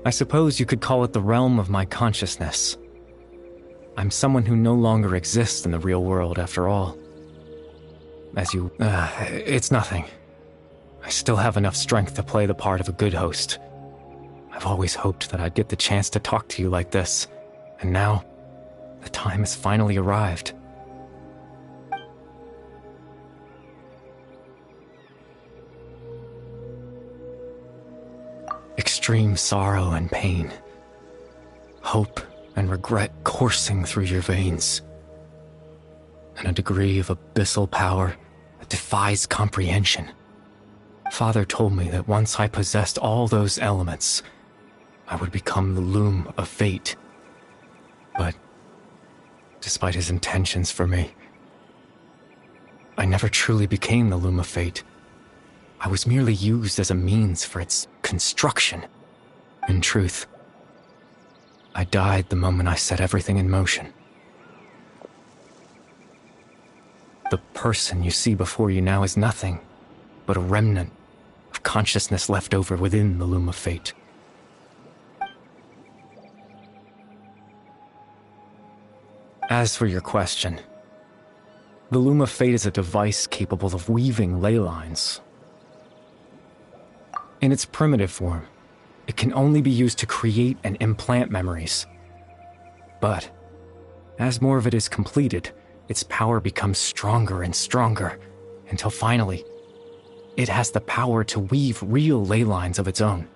I suppose you could call it the realm of my consciousness. I'm someone who no longer exists in the real world, after all. It's nothing. I still have enough strength to play the part of a good host. I've always hoped that I'd get the chance to talk to you like this, and now, the time has finally arrived. Extreme sorrow and pain, hope and regret coursing through your veins, and a degree of abyssal power that defies comprehension. Father told me that once I possessed all those elements, I would become the loom of fate. But, despite his intentions for me, I never truly became the loom of fate. I was merely used as a means for its construction. In truth, I died the moment I set everything in motion. The person you see before you now is nothing but a remnant of consciousness left over within the loom of fate. As for your question, the loom of fate is a device capable of weaving ley lines. In its primitive form, it can only be used to create and implant memories. But, as more of it is completed, its power becomes stronger and stronger, until finally, it has the power to weave real ley lines of its own.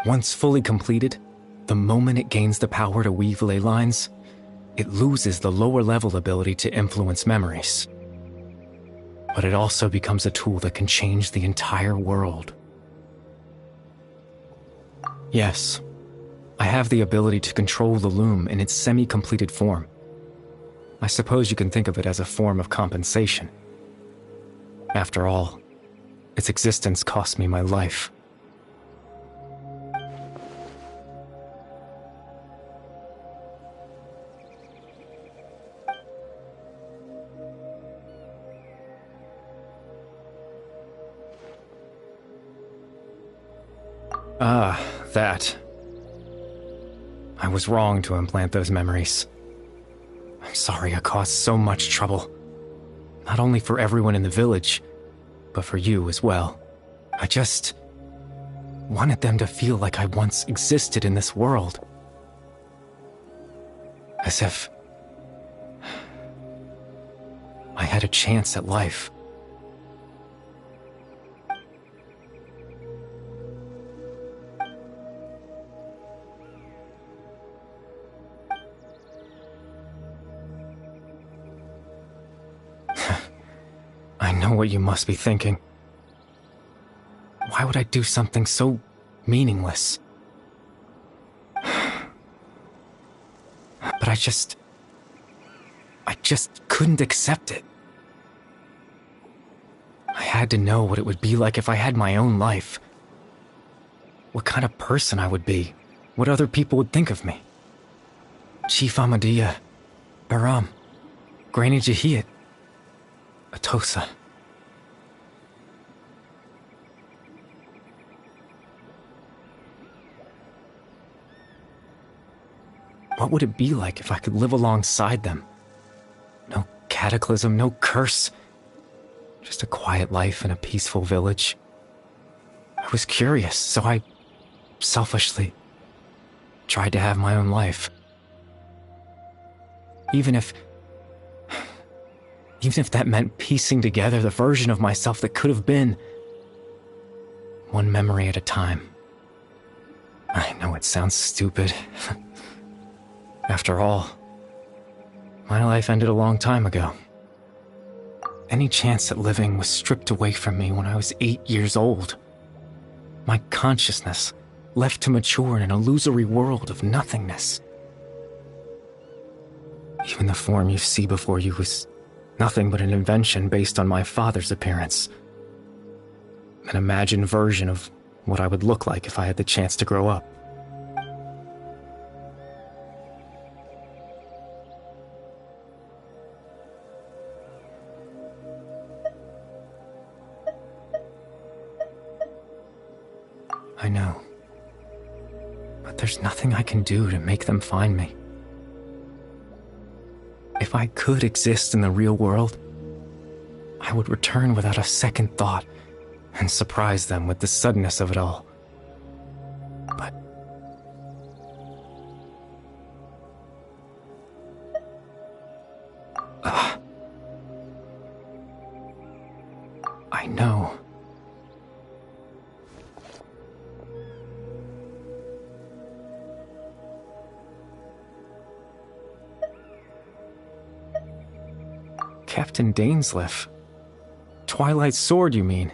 Once fully completed, the moment it gains the power to weave ley lines, it loses the lower-level ability to influence memories. But it also becomes a tool that can change the entire world. Yes, I have the ability to control the loom in its semi-completed form. I suppose you can think of it as a form of compensation. After all, its existence cost me my life. That. I was wrong to implant those memories. I'm sorry I caused so much trouble. Not only for everyone in the village, but for you as well. I just wanted them to feel like I once existed in this world. As if I had a chance at life. I know what you must be thinking. Why would I do something so meaningless? But I just couldn't accept it. I had to know what it would be like if I had my own life. What kind of person I would be. What other people would think of me. Chief Amadea, Baram, Granny Jahit, Atosa. What would it be like if I could live alongside them? No cataclysm, no curse. Just a quiet life in a peaceful village. I was curious, so I selfishly tried to have my own life. Even if that meant piecing together the version of myself that could have been, one memory at a time. I know it sounds stupid. After all, my life ended a long time ago. Any chance at living was stripped away from me when I was 8 years old. My consciousness left to mature in an illusory world of nothingness. Even the form you see before you was nothing but an invention based on my father's appearance. An imagined version of what I would look like if I had the chance to grow up. I know. But there's nothing I can do to make them find me. If I could exist in the real world, I would return without a second thought and surprise them with the suddenness of it all. But I know. Captain Dainsleif. Twilight Sword, you mean?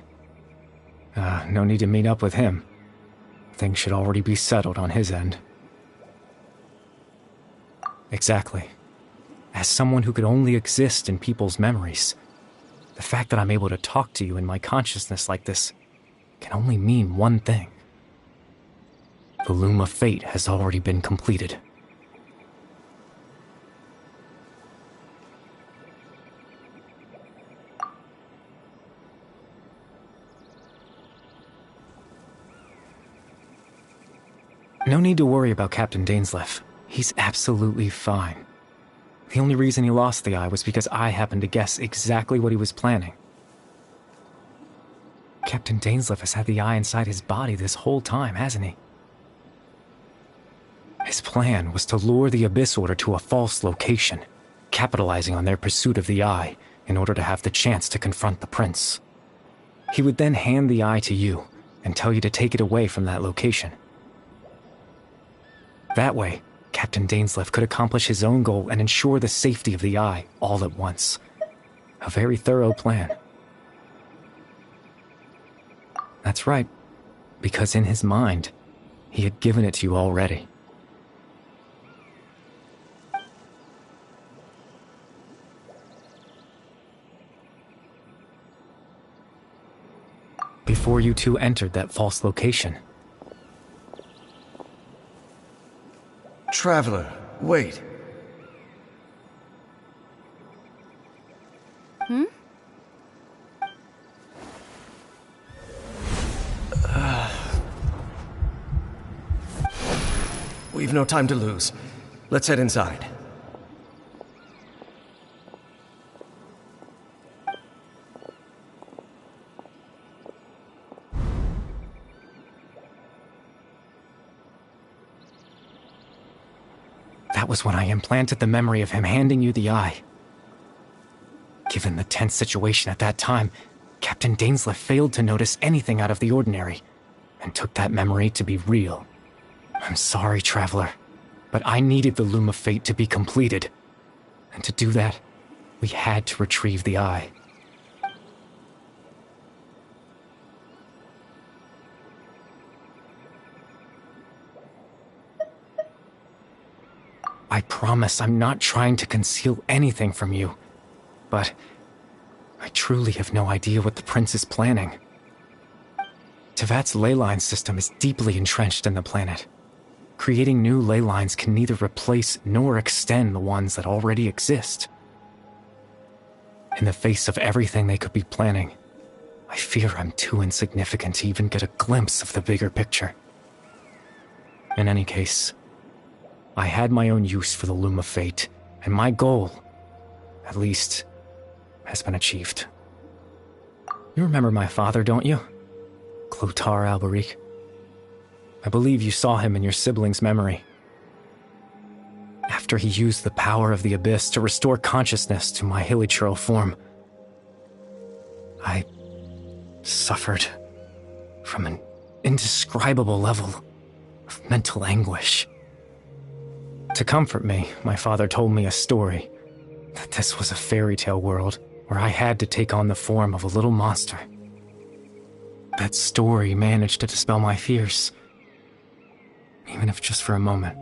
No need to meet up with him. Things should already be settled on his end. Exactly. As someone who could only exist in people's memories, the fact that I'm able to talk to you in my consciousness like this can only mean one thing. The loom of fate has already been completed. No need to worry about Captain Dainsleif. He's absolutely fine. The only reason he lost the eye was because I happened to guess exactly what he was planning. Captain Dainsleif has had the eye inside his body this whole time, hasn't he? His plan was to lure the Abyss Order to a false location, capitalizing on their pursuit of the eye in order to have the chance to confront the prince. He would then hand the eye to you and tell you to take it away from that location. That way, Captain Dainsleif could accomplish his own goal and ensure the safety of the eye all at once. A very thorough plan. That's right, because in his mind, he had given it to you already. Before you two entered that false location. Traveler, wait. We've no time to lose. Let's head inside. That was when I implanted the memory of him handing you the eye. Given the tense situation at that time, Captain Dainsleif failed to notice anything out of the ordinary, and took that memory to be real. I'm sorry, Traveler, but I needed the Loom of Fate to be completed. And to do that, we had to retrieve the eye. I promise I'm not trying to conceal anything from you, but I truly have no idea what the prince is planning. Tevat's ley line system is deeply entrenched in the planet. creating new ley lines can neither replace nor extend the ones that already exist. In the face of everything they could be planning, I fear I'm too insignificant to even get a glimpse of the bigger picture. In any case, I had my own use for the Loom of Fate, and my goal, at least, has been achieved. You remember my father, don't you? Clotar Alberic. I believe you saw him in your sibling's memory. After he used the power of the Abyss to restore consciousness to my hilichurl form, I suffered from an indescribable level of mental anguish. To comfort me, my father told me a story, that this was a fairy tale world where I had to take on the form of a little monster. That story managed to dispel my fears, even if just for a moment.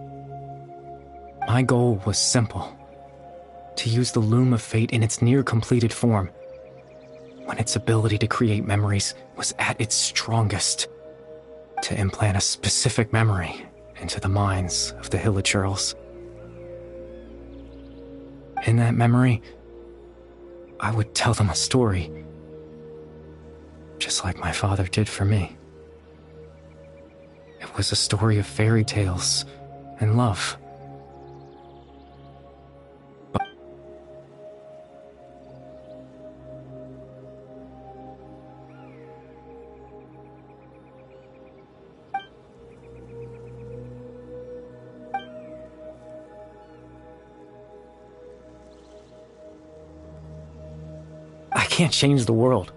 My goal was simple: to use the Loom of Fate in its near-completed form, when its ability to create memories was at its strongest, to implant a specific memory into the minds of the hilichurls. In that memory, I would tell them a story, just like my father did for me. It was a story of fairy tales and love. I can't change the world.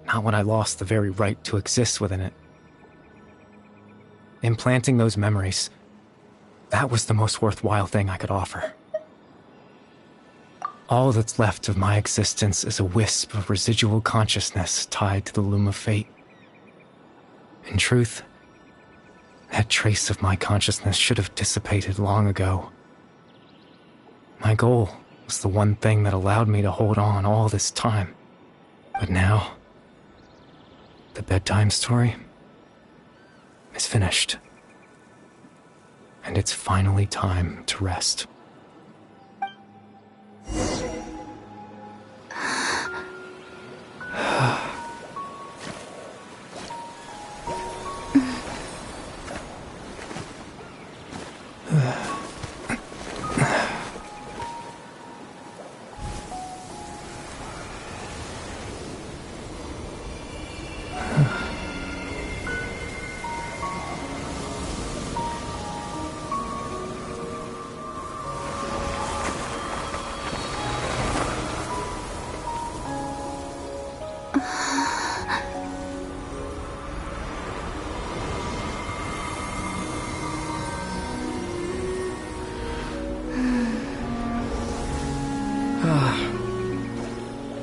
Not when I lost the very right to exist within it. Implanting those memories, that was the most worthwhile thing I could offer. All that's left of my existence is a wisp of residual consciousness tied to the Loom of Fate. In truth, that trace of my consciousness should have dissipated long ago. My goal was the one thing that allowed me to hold on all this time. But now, the bedtime story is finished. And it's finally time to rest.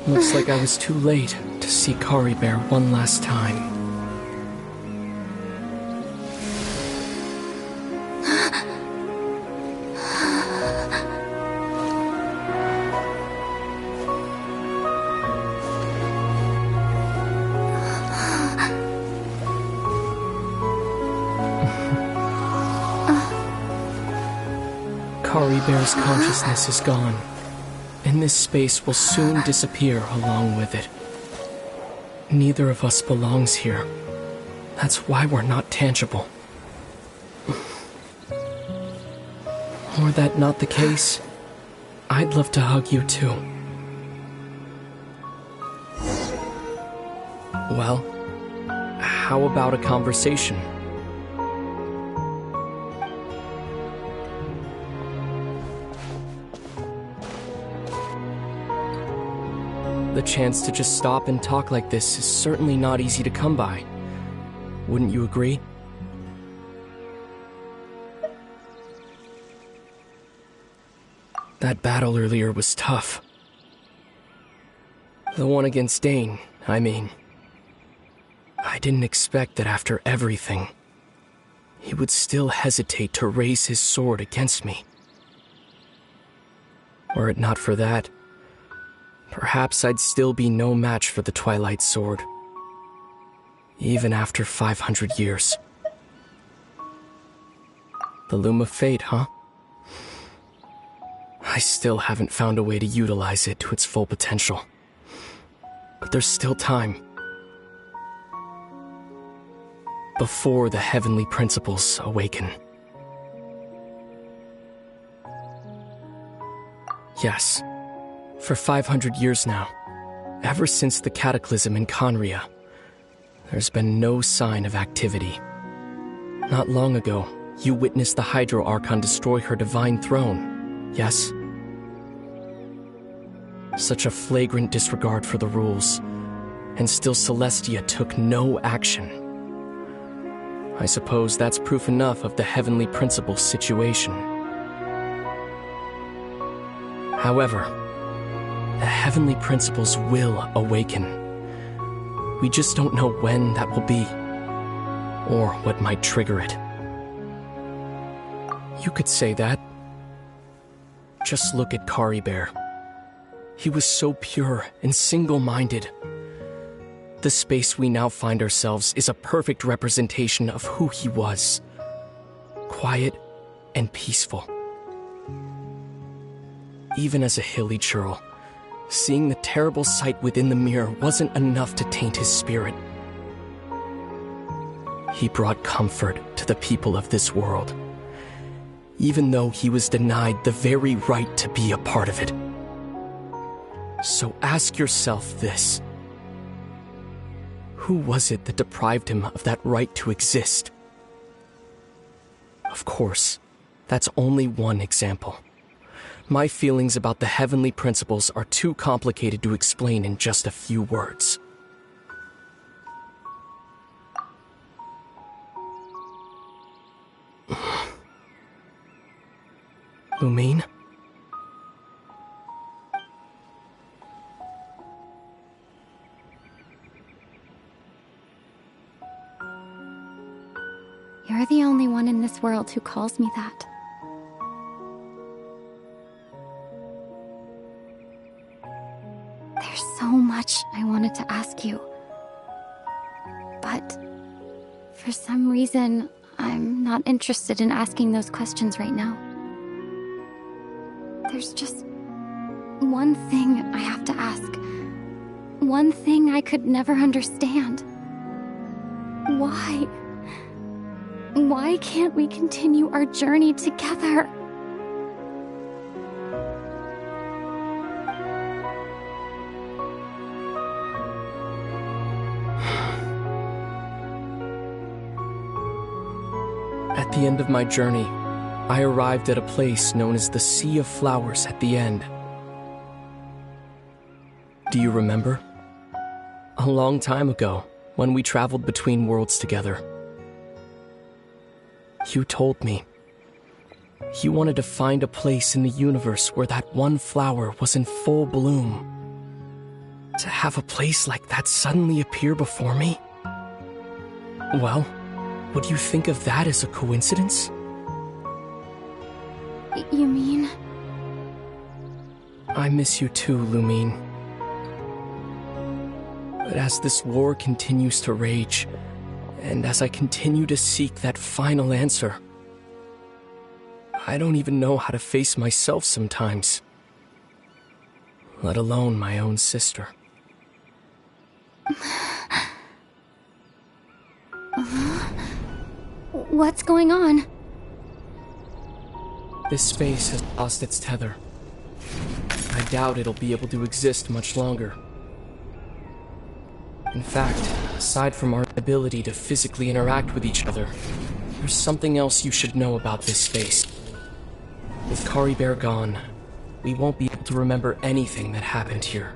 Looks like I was too late to see Kari Bear one last time. Kari Bear's consciousness is gone, and this space will soon disappear along with it. Neither of us belongs here. That's why we're not tangible. Were that not the case, I'd love to hug you too. Well, how about a conversation? The chance to just stop and talk like this is certainly not easy to come by. Wouldn't you agree? That battle earlier was tough. The one against Dane, I mean. I didn't expect that after everything, he would still hesitate to raise his sword against me. Were it not for that, perhaps I'd still be no match for the Twilight Sword, even after 500 years. The Loom of Fate, huh? I still haven't found a way to utilize it to its full potential. But there's still time. Before the heavenly principles awaken. Yes, for 500 years now, ever since the cataclysm in Conria, there's been no sign of activity. Not long ago, you witnessed the Hydro Archon destroy her divine throne, yes? Such a flagrant disregard for the rules, and still Celestia took no action. I suppose that's proof enough of the heavenly principles situation. However, the heavenly principles will awaken. We just don't know when that will be, or what might trigger it. You could say that. Just look at Caribert. He was so pure and single-minded. The space we now find ourselves is a perfect representation of who he was. Quiet and peaceful. Even as a hilly churl, seeing the terrible sight within the mirror wasn't enough to taint his spirit. He brought comfort to the people of this world, even though he was denied the very right to be a part of it. So ask yourself this. Who was it that deprived him of that right to exist? Of course, that's only one example. My feelings about the heavenly principles are too complicated to explain in just a few words. Lumine? You're the only one in this world who calls me that. There's so much I wanted to ask you. But for some reason, I'm not interested in asking those questions right now. There's just one thing I have to ask. One thing I could never understand. Why? Why can't we continue our journey together? At the end of my journey, I arrived at a place known as the Sea of Flowers at the end. Do you remember? A long time ago, when we traveled between worlds together. You told me. You wanted to find a place in the universe where that one flower was in full bloom. To have a place like that suddenly appear before me? Well, would you think of that as a coincidence? You mean? I miss you too, Lumine. But as this war continues to rage, and as I continue to seek that final answer, I don't even know how to face myself sometimes. Let alone my own sister. What's going on? This space has lost its tether. I doubt it'll be able to exist much longer. In fact, aside from our ability to physically interact with each other, there's something else you should know about this space. With Caribert gone, we won't be able to remember anything that happened here.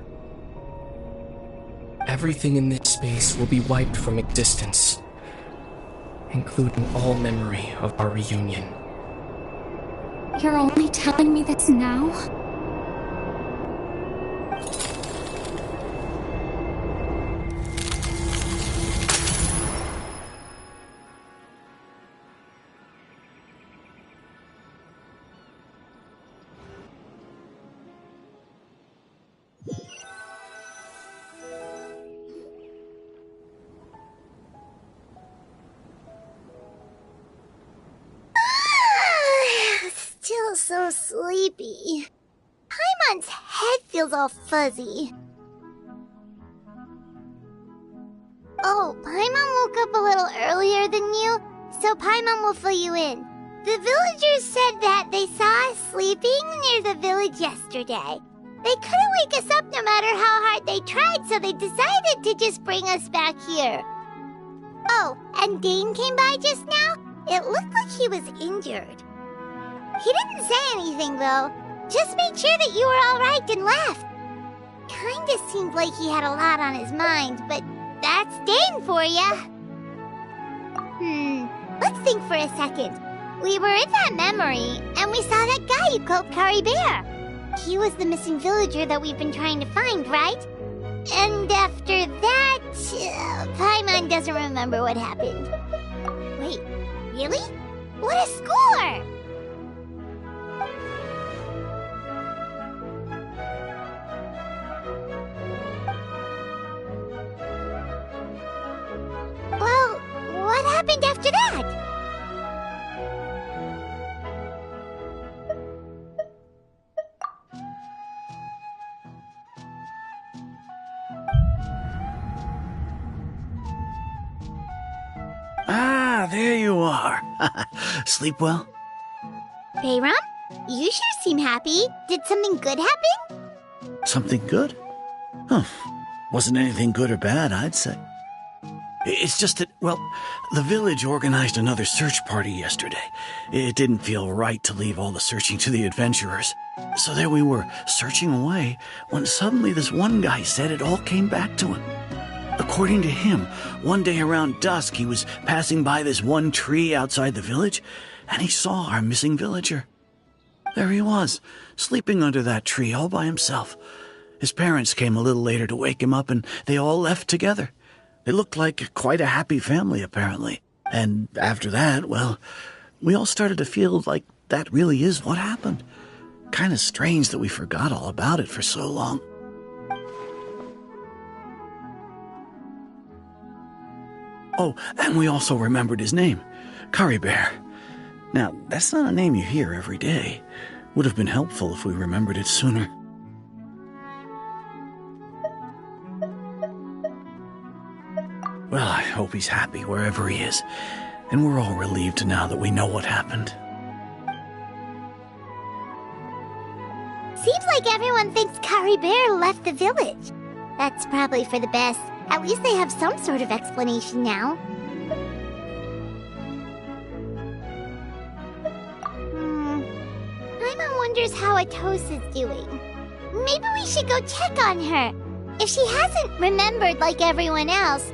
Everything in this space will be wiped from existence, including all memory of our reunion. You're only telling me this now? so sleepy. Paimon's head feels all fuzzy. Oh, Paimon woke up a little earlier than you, so Paimon will fill you in. The villagers said that they saw us sleeping near the village yesterday. They couldn't wake us up no matter how hard they tried, so they decided to just bring us back here. Oh, and Dane came by just now. It looked like he was injured. He didn't say anything, though. Just made sure that you were all right and left. Kinda seemed like he had a lot on his mind, but that's Dane for ya. Let's think for a second. We were in that memory, and we saw that guy you called Kari Bear. He was the missing villager that we've been trying to find, right? And after that, Paimon doesn't remember what happened. Wait, really? What a score! Well, what happened after that? Ah, there you are. Sleep well? Bayram, you sure seem happy. Did something good happen? Something good? Huh. Wasn't anything good or bad, I'd say. It's just that, well, the village organized another search party yesterday. It didn't feel right to leave all the searching to the adventurers. So there we were, searching away, when suddenly this one guy said it all came back to him. According to him, one day around dusk he was passing by this one tree outside the village, and he saw our missing villager. There he was, sleeping under that tree all by himself. His parents came a little later to wake him up, and they all left together. They looked like quite a happy family, apparently. And after that, well, we all started to feel like that really is what happened. Kind of strange that we forgot all about it for so long. Oh, and we also remembered his name, Kari Bear. Now, that's not a name you hear every day. Would have been helpful if we remembered it sooner. Well, I hope he's happy wherever he is, and we're all relieved now that we know what happened. Seems like everyone thinks Kari Bear left the village. That's probably for the best. At least they have some sort of explanation now. Paimon wonders how Atosa's doing. Maybe we should go check on her. If she hasn't remembered like everyone else,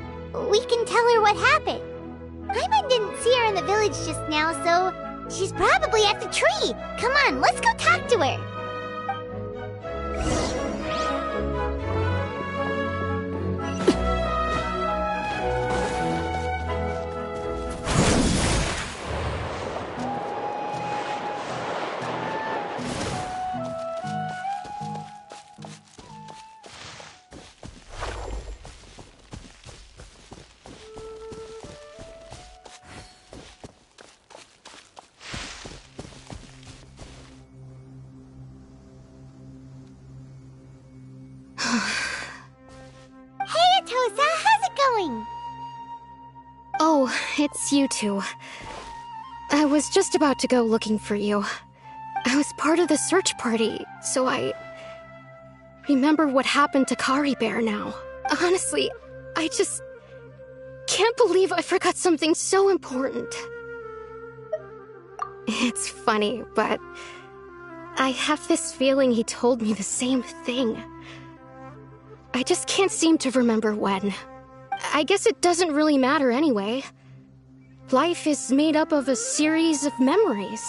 we can tell her what happened. Paimon didn't see her in the village just now, so she's probably at the tree. Come on, let's go talk to her. Oh, it's you two. I was just about to go looking for you. I was part of the search party, so I remember what happened to Kari Bear now. Honestly, I just can't believe I forgot something so important. It's funny, but I have this feeling he told me the same thing. I just can't seem to remember when. I guess it doesn't really matter anyway. Life is made up of a series of memories.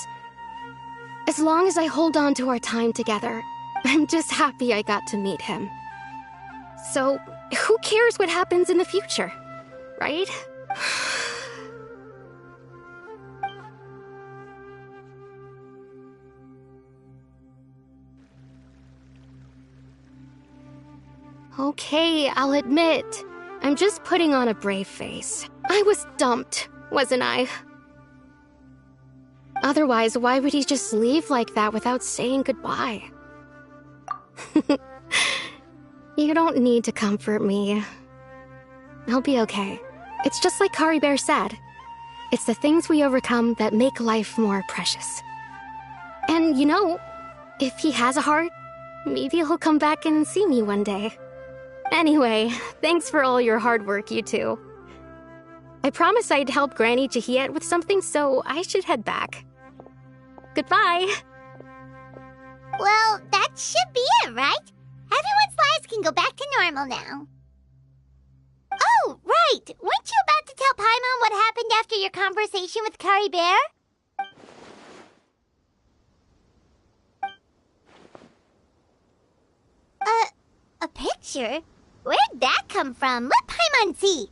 As long as I hold on to our time together, I'm just happy I got to meet him. So, who cares what happens in the future, right? Okay, I'll admit, I'm just putting on a brave face. I was dumped, wasn't I? Otherwise, why would he just leave like that without saying goodbye? You don't need to comfort me. I'll be okay. It's just like Kari Bear said. It's the things we overcome that make life more precious. And you know, if he has a heart, maybe he'll come back and see me one day. Anyway, thanks for all your hard work, you two. I promised I'd help Granny Jahiet with something, so I should head back. Goodbye. Well, that should be it, right? Everyone's lives can go back to normal now. Oh, right! Weren't you about to tell Paimon what happened after your conversation with Kari Bear? A picture? Where'd that come from? Let Paimon see.